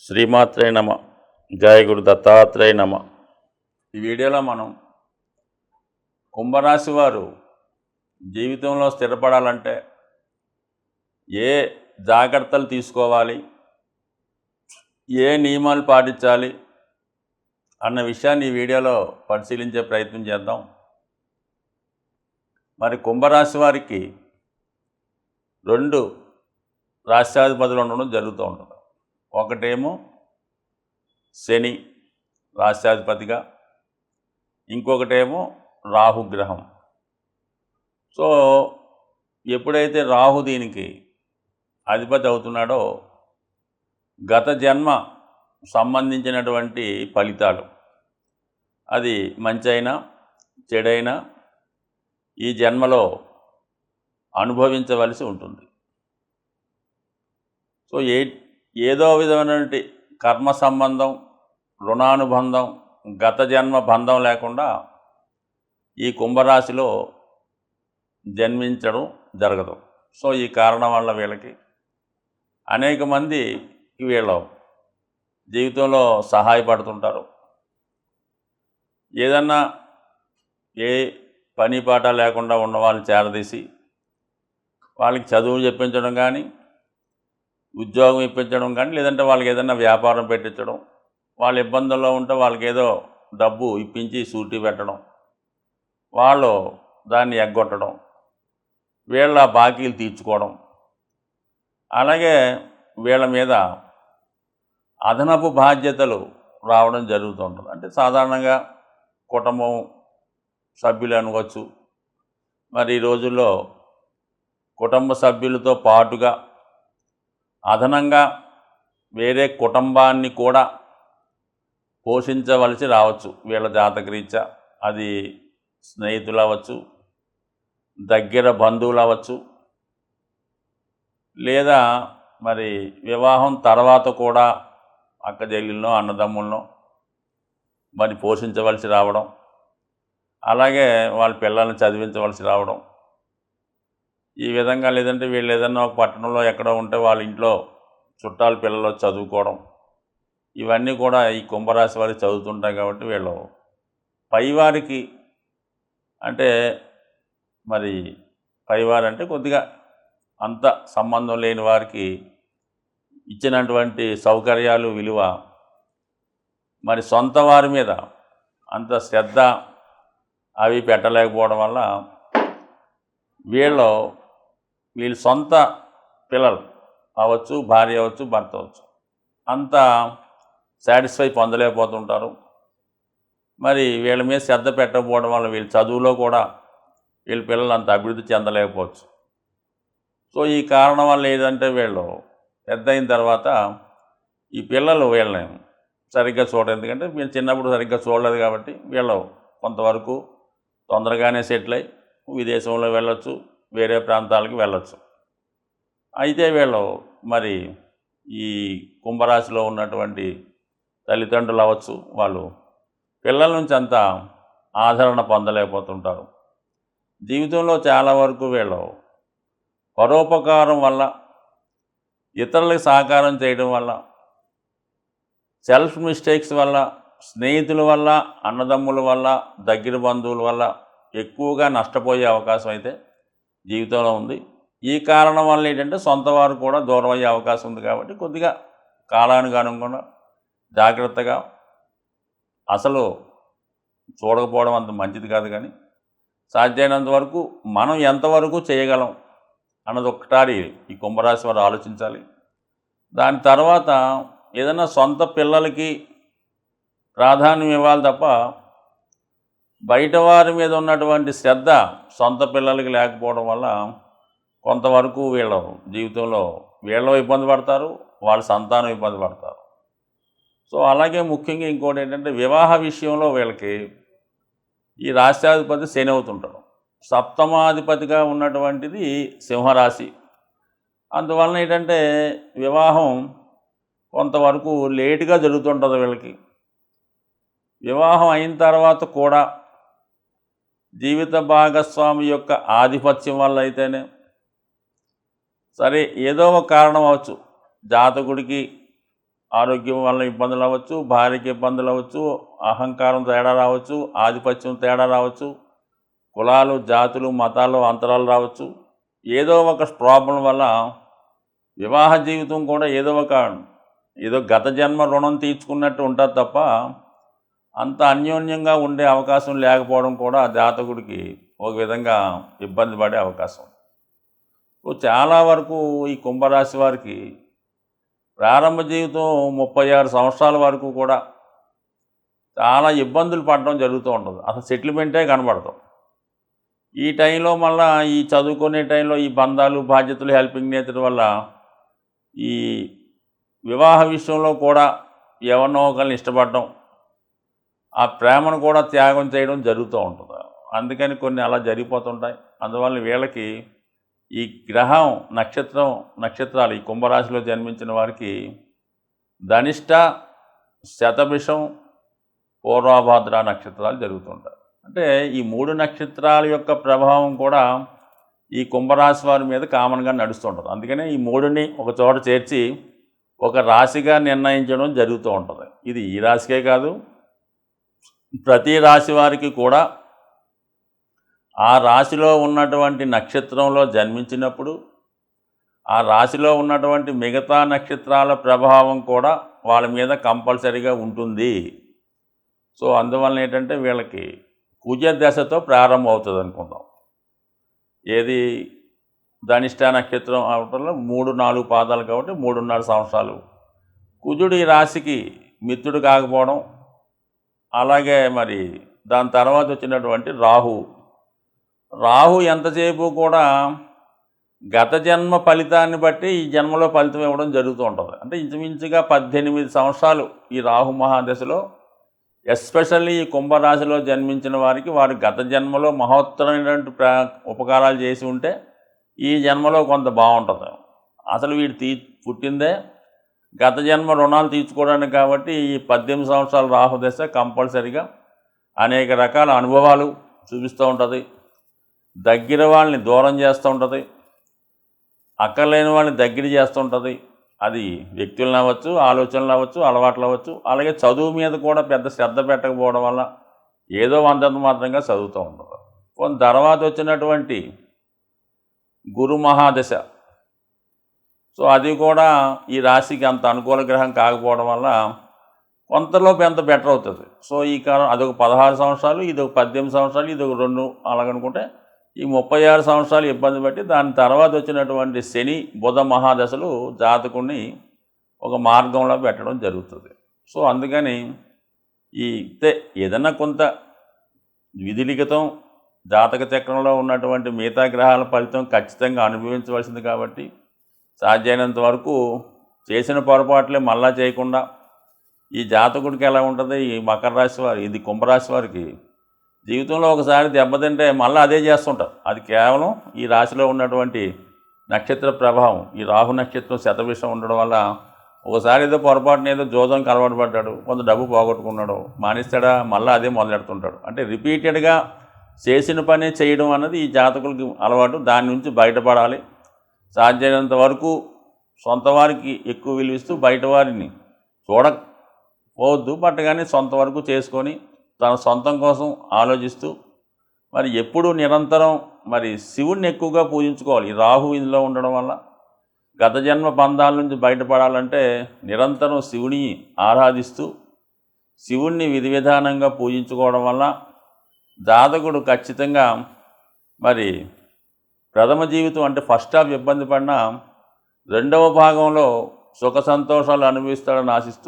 శ్రీమాత్రే నమ. జయ గురు దత్తాత్రేయ నమ. ఈ వీడియోలో మనం కుంభరాశి వారు జీవితంలో స్థిరపడాలంటే ఏ జాగ్రత్తలు తీసుకోవాలి, ఏ నియమాలు పాటించాలి అన్న విషయాన్ని ఈ వీడియోలో పరిశీలించే ప్రయత్నం చేద్దాం. మరి కుంభరాశి వారికి 2 రాశ్యాధిపతులు ఉండడం జరుగుతూ ఉంటుంది. ఒకటేమో శని రాశ్యాధిపతిగా, ఇంకొకటేమో రాహుగ్రహం. సో ఎప్పుడైతే రాహు దీనికి అధిపతి అవుతున్నాడో గత జన్మ సంబంధించినటువంటి ఫలితాలు, అది మంచైనా చెడైనా ఈ జన్మలో అనుభవించవలసి ఉంటుంది. సో ఏదో విధమైనటువంటి కర్మ సంబంధం, రుణానుబంధం, గత జన్మ బంధం లేకుండా ఈ కుంభరాశిలో జన్మించడం జరగదు. సో ఈ కారణం వల్ల వీళ్ళకి అనేక మంది వీళ్ళ జీవితంలో సహాయపడుతుంటారు. ఏదన్నా ఏ పని పాట లేకుండా ఉన్న వాళ్ళని చేరదీసి వాళ్ళకి చదువు చెప్పించడం కానీ, ఉద్యోగం ఇప్పించడం కానీ, లేదంటే వాళ్ళకి ఏదైనా వ్యాపారం పెట్టించడం, వాళ్ళ ఇబ్బందుల్లో ఉంటే వాళ్ళకి ఏదో డబ్బు ఇప్పించి సూటి పెట్టడం, వాళ్ళు దాన్ని ఎగ్గొట్టడం, వీళ్ళ బాకీలు తీర్చుకోవడం, అలాగే వీళ్ళ మీద అదనపు బాధ్యతలు రావడం జరుగుతుంటుంది. అంటే సాధారణంగా కుటుంబం సభ్యులు అనుకోవచ్చు. మరి ఈ రోజుల్లో కుటుంబ సభ్యులతో పాటుగా అదనంగా వేరే కుటుంబాన్ని కూడా పోషించవలసి రావచ్చు. వీళ్ళ జాతకరీత్యా అది స్నేహితులు అవ్వచ్చు, దగ్గర బంధువులు అవ్వచ్చు, లేదా మరి వివాహం తర్వాత కూడా అక్క చెల్లెళ్ళనో అన్నదమ్ములను మరి పోషించవలసి రావడం, అలాగే వాళ్ళ పిల్లల్ని చదివించవలసి రావడం, ఈ విధంగా. లేదంటే వీళ్ళు ఏదన్నా ఒక పట్టణంలో ఎక్కడో ఉంటే వాళ్ళ ఇంట్లో చుట్టాల పిల్లలు చదువుకోవడం, ఇవన్నీ కూడా ఈ కుంభరాశి వారికి చదువుతుంటాయి. కాబట్టి వీళ్ళు పైవారికి, అంటే మరి పైవారు అంటే కొద్దిగా అంత సంబంధం లేని వారికి ఇచ్చినటువంటి సౌకర్యాలు, విలువ మరి సొంత వారి మీద అంత శ్రద్ధ అవి పెట్టలేకపోవడం వల్ల వీళ్ళు సొంత పిల్లలు అవ్వచ్చు, భార్య అవ్వచ్చు, భర్త అవ్వచ్చు, అంత సాటిస్ఫై పొందలేకపోతుంటారు. మరి వీళ్ళ మీద శ్రద్ధ పెట్టకపోవడం వల్ల వీళ్ళ చదువులో కూడా వీళ్ళ పిల్లలు అంత అభివృద్ధి చెందలేకపోవచ్చు. సో ఈ కారణం వల్ల ఏదంటే వీళ్ళు పెద్ద అయిన తర్వాత ఈ పిల్లలు వీళ్ళని సరిగ్గా చూడరు. ఎందుకంటే వీళ్ళు చిన్నప్పుడు సరిగ్గా చూడలేదు కాబట్టి వీళ్ళు కొంతవరకు తొందరగానే సెటిల్ అయ్యి విదేశంలో వెళ్ళొచ్చు, వేరే ప్రాంతాలకు వెళ్ళొచ్చు. అయితే వీళ్ళు మరి ఈ కుంభరాశిలో ఉన్నటువంటి తల్లిదండ్రులు అవ్వచ్చు, వాళ్ళు పిల్లల నుంచి అంత ఆదరణ పొందలేకపోతుంటారు. జీవితంలో చాలా వరకు వీళ్ళు పరోపకారం వల్ల, ఇతరులకు సహకారం చేయడం వల్ల, సెల్ఫ్ మిస్టేక్స్ వల్ల, స్నేహితుల వల్ల, అన్నదమ్ముల వల్ల, దగ్గర బంధువుల వల్ల ఎక్కువగా నష్టపోయే అవకాశం అయితే జీవితంలో ఉంది. ఈ కారణం వల్ల ఏంటంటే సొంత వారు కూడా దూరం అయ్యే అవకాశం ఉంది. కాబట్టి కొద్దిగా కాలానికి అనుగుణంగా జాగ్రత్తగా, అసలు చూడకపోవడం అంత మంచిది కాదు, కానీ సాధ్యమైనంత వరకు మనం ఎంతవరకు చేయగలం అన్నది ఒకసారి ఈ కుంభరాశి వారు ఆలోచించాలి. దాని తర్వాత ఏదైనా సొంత పిల్లలకి ప్రాధాన్యం ఇవ్వాలి తప్ప బయట వారి మీద ఉన్నటువంటి శ్రద్ధ సొంత పిల్లలకి లేకపోవడం వల్ల కొంతవరకు వీళ్ళ జీవితంలో వీళ్ళు ఇబ్బంది పడతారు, వాళ్ళ సంతానం ఇబ్బంది పడతారు. సో అలాగే ముఖ్యంగా ఇంకోటి ఏంటంటే వివాహ విషయంలో వీళ్ళకి ఈ రాశ్యాధిపతి శని అవుతుంటాడు. సప్తమాధిపతిగా ఉన్నటువంటిది సింహరాశి. అందువలన ఏంటంటే వివాహం కొంతవరకు లేటుగా జరుగుతుంటుంది వీళ్ళకి. వివాహం అయిన తర్వాత కూడా జీవిత భాగస్వామి యొక్క ఆధిపత్యం వల్ల అయితేనే సరే, ఏదో ఒక కారణం అవ్వచ్చు, జాతకుడికి ఆరోగ్యం వల్ల ఇబ్బందులు అవ్వచ్చు, భార్యకి ఇబ్బందులు అవ్వచ్చు, అహంకారం తేడా రావచ్చు, ఆధిపత్యం తేడా రావచ్చు, కులాలు జాతులు మతాలు అంతరాలు రావచ్చు. ఏదో ఒక ప్రాబ్లం వల్ల వివాహ జీవితం కూడా ఏదో గత జన్మ రుణం తీర్చుకున్నట్టు ఉంటుంది తప్ప అంత అన్యోన్యంగా ఉండే అవకాశం లేకపోవడం కూడా జాతకుడికి ఒక విధంగా ఇబ్బంది పడే అవకాశం. సో చాలా వరకు ఈ కుంభరాశి వారికి ప్రారంభ జీవితం 36 సంవత్సరాల వరకు కూడా చాలా ఇబ్బందులు పడడం జరుగుతూ ఉంటుంది. అసలు సెటిల్మెంటే కనబడతాం. ఈ టైంలో మళ్ళీ ఈ చదువుకునే టైంలో ఈ బంధాలు బాధ్యతలు హెల్పింగ్ నేచర్ వల్ల ఈ వివాహ విషయంలో కూడా ఎవరినో ఒకరిని ఇష్టపడడం, ఆ ప్రేమను కూడా త్యాగం చేయడం జరుగుతూ ఉంటుంది. అందుకని కొన్ని అలా జరిగిపోతుంటాయి. అందువల్ల వీళ్ళకి ఈ గ్రహం నక్షత్రాలు ఈ కుంభరాశిలో జన్మించిన వారికి ధనిష్ట, శతభిషం, పూర్వభాద్ర నక్షత్రాలు జరుగుతుంటాయి. అంటే ఈ 3 నక్షత్రాల యొక్క ప్రభావం కూడా ఈ కుంభరాశి వారి మీద కామన్గా నడుస్తుంటుంది. అందుకనే ఈ 3ని ఒక చోట చేర్చి ఒక రాశిగా నిర్ణయించడం జరుగుతూ ఉంటుంది. ఇది ఈ రాశికే కాదు, ప్రతి రాశి వారికి కూడా ఆ రాశిలో ఉన్నటువంటి నక్షత్రంలో జన్మించినప్పుడు ఆ రాశిలో ఉన్నటువంటి మిగతా నక్షత్రాల ప్రభావం కూడా వాళ్ళ మీద కంపల్సరీగా ఉంటుంది. సో అందువలన ఏంటంటే వీళ్ళకి కుజ దశతో ప్రారంభం అవుతుంది అనుకుందాం. ఏది ధనిష్ట నక్షత్రం అవటంలో 3-4 పాదాలు కాబట్టి 3.5 సంవత్సరాలు. కుజుడు ఈ రాశికి మిత్రుడు కాకపోవడం, అలాగే మరి దాని తర్వాత వచ్చినటువంటి రాహు ఎంతసేపు కూడా గత జన్మ ఫలితాన్ని బట్టి ఈ జన్మలో ఫలితం ఇవ్వడం జరుగుతూ ఉంటుంది. అంటే ఇంచుమించుగా 18 సంవత్సరాలు ఈ రాహు మహాదశలో, ఎస్పెషల్లీ ఈ కుంభరాశిలో జన్మించిన వారికి వారు గత జన్మలో మహోత్తరమైనటువంటి ఉపకారాలు చేసి ఉంటే ఈ జన్మలో కొంత బాగుంటుంది. అసలు వీడు పుట్టిందే గత జన్మ రుణాలు తీర్చుకోవడానికి కాబట్టి ఈ 18 సంవత్సరాల రాహుదశ కంపల్సరిగా అనేక రకాల అనుభవాలు చూపిస్తూ ఉంటుంది. దగ్గర వాళ్ళని దూరం చేస్తూ ఉంటుంది, అక్కర్లేని వాళ్ళని దగ్గర చేస్తూ ఉంటుంది. అది వ్యక్తులను అవ్వచ్చు, ఆలోచనలు అవ్వచ్చు, అలవాట్లు అవ్వచ్చు. అలాగే చదువు మీద కూడా పెద్ద శ్రద్ధ పెట్టకపోవడం వల్ల ఏదో అంతంత మాత్రంగా చదువుతూ ఉంటుంది. కొంత తర్వాత వచ్చినటువంటి గురు మహాదశ, సో అది కూడా ఈ రాశికి అంత అనుకూల గ్రహం కాకపోవడం వల్ల కొంతలోపు ఎంత బెటర్ అవుతుంది. సో ఈ కాలం అదొక 16 సంవత్సరాలు, ఇదొక 18 సంవత్సరాలు, ఇదొక 2 అలాగనుకుంటే ఈ 36 సంవత్సరాలు ఇబ్బంది పెట్టి దాని తర్వాత వచ్చినటువంటి శని బుధ మహాదశలు జాతకుడిని ఒక మార్గంలో పెట్టడం జరుగుతుంది. సో అందుకని ఏదన్నా కొంత విధిలిఖితం జాతక చక్రంలో ఉన్నటువంటి మిగతా గ్రహాల ఫలితం ఖచ్చితంగా అనుభవించవలసింది కాబట్టి సాధ్యమైనంత వరకు చేసిన పొరపాట్లే మళ్ళా చేయకుండా ఈ జాతకుడికి ఎలా ఉంటుంది, ఈ మకర రాశి వారి ఇది కుంభరాశి వారికి జీవితంలో ఒకసారి దెబ్బతింటే మళ్ళీ అదే చేస్తుంటారు. అది కేవలం ఈ రాశిలో ఉన్నటువంటి నక్షత్ర ప్రభావం. ఈ రాహు నక్షత్రం శతభిషం ఉండడం వల్ల ఒకసారి ఏదో పొరపాటున ఏదో జోదంకి అలవాటు పడ్డాడు, కొంత డబ్బు పోగొట్టుకున్నాడు, మానేస్తాడా మళ్ళీ అదే మొదలెడుతుంటాడు. అంటే రిపీటెడ్గా చేసిన పనే చేయడం అన్నది ఈ జాతకులకి అలవాటు. దాని నుంచి బయటపడాలి. సాధ్యమైనంత వరకు సొంత వారికి ఎక్కువ విలువిస్తూ బయట వారిని చూడకపోవద్దు, బట్ కానీ సొంత వరకు చేసుకొని తన సొంతం కోసం ఆలోచిస్తూ మరి ఎప్పుడూ నిరంతరం మరి శివుణ్ణి ఎక్కువగా పూజించుకోవాలి. ఈ రాహు ఇందులో ఉండడం వల్ల గత జన్మ బంధాల నుంచి బయటపడాలంటే నిరంతరం శివుని ఆరాధిస్తూ శివుణ్ణి విధి విధానంగా పూజించుకోవడం వల్ల జాతకుడు ఖచ్చితంగా మరి ప్రథమ జీవితం అంటే ఫస్ట్ హాఫ్ ఇబ్బంది పడినా రెండవ భాగంలో సుఖ సంతోషాలు అనుభవిస్తాడని ఆశిస్తూ